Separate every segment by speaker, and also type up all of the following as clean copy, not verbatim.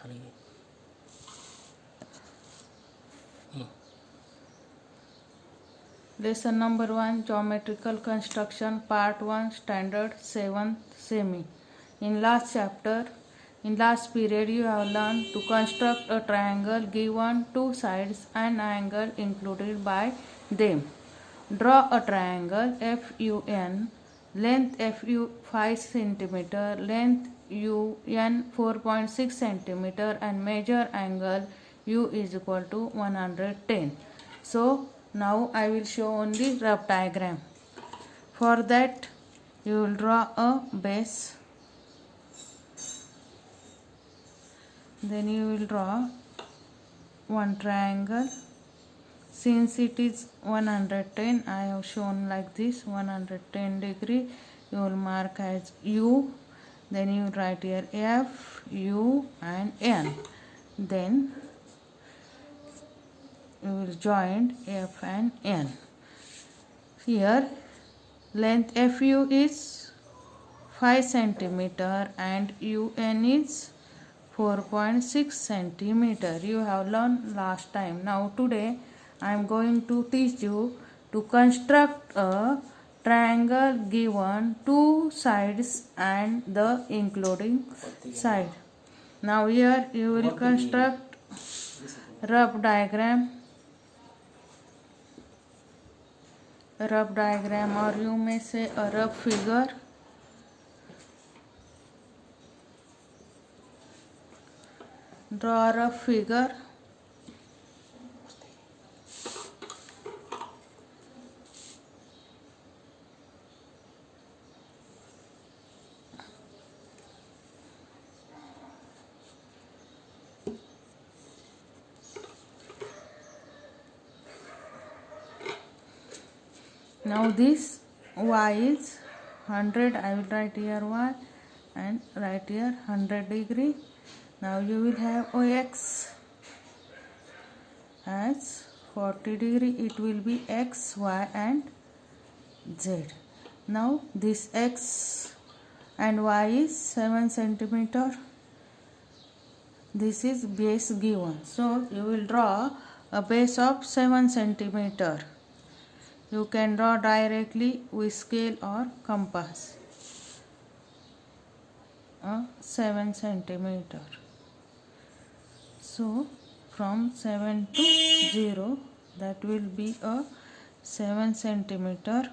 Speaker 1: खाली
Speaker 2: Lesson number 1, Geometrical Construction, Part 1, Standard 7th Semi. In last period, you have learned to construct a triangle given two sides and angle included by them. Draw a triangle FUN, length FU 5 cm, length UN 4.6 cm, and measure angle U is equal to 110. So now I will show only rough diagram. For that you will draw a base, then you will draw one triangle. Since it is 110, I have shown like this 110 degree. You will mark as U, then you write here F, U and N. Then you will join F and N. Here length FU is 5 cm and UN is 4.6 cm. You have learned last time. Now today I am going to teach you to construct a triangle given two sides and the including side. Now here you will construct rough diagram, or you may say a rough figure. Draw a rough figure. Now this Y is 100. I will write here Y and write here 100 degree. Now you will have OX as 40 degree. It will be X, Y and Z. Now this X and Y is 7 cm. This is base given. So you will draw a base of 7 cm. You can draw directly with scale or compass. 7 cm. So from 7 to 0, that will be a 7 cm.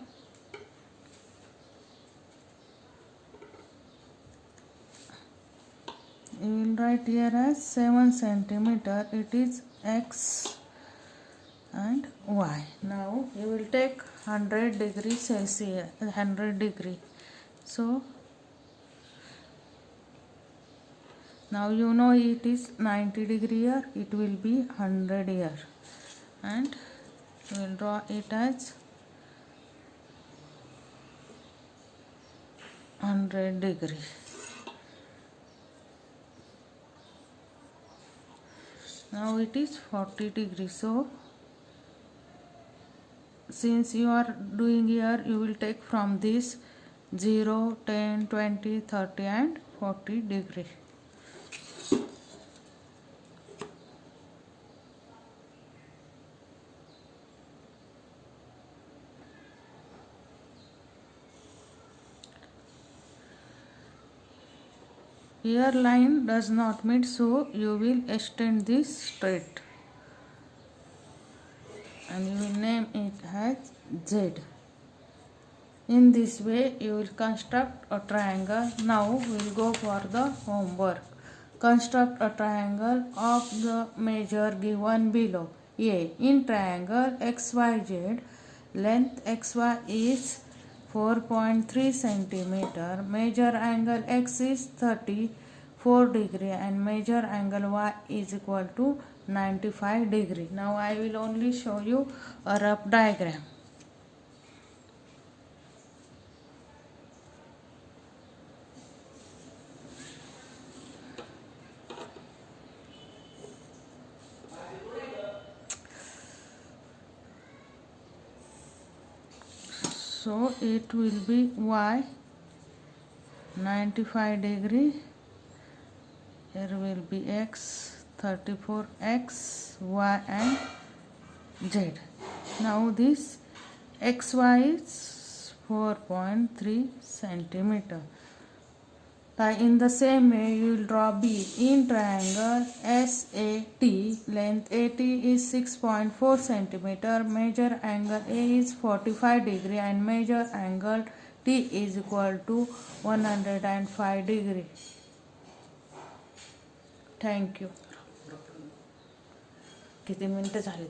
Speaker 2: You will write here as 7 cm. It is X and Y. Now you will take 100 degree Celsius, 100 degree. So now you know it is 90 degree here, it will be 100 here, and we will draw it as 100 degree. Now it is 40 degree. So since you are doing here, you will take from this 0, 10, 20, 30 and 40 degree. Here line does not meet, so you will extend this straight and you will name it as Z. In this way you will construct a triangle. Now we will go for the homework. Construct a triangle of the measure given below. A. In triangle XYZ, length XY is 4.3 cm, measure angle X is 34 degree and measure angle Y is equal to 95 degree. Now I will only show you a rough diagram. So it will be Y 95 degree, Here will be x, 34x, y and z. Now this xy is 4.3 centimeter. In the same way, you will draw B. In triangle SAT, length AT is 6.4 centimeter. Measure angle A is 45 degree and measure angle T is equal to 105 degree. Thank you. किती मिनिटं झाली?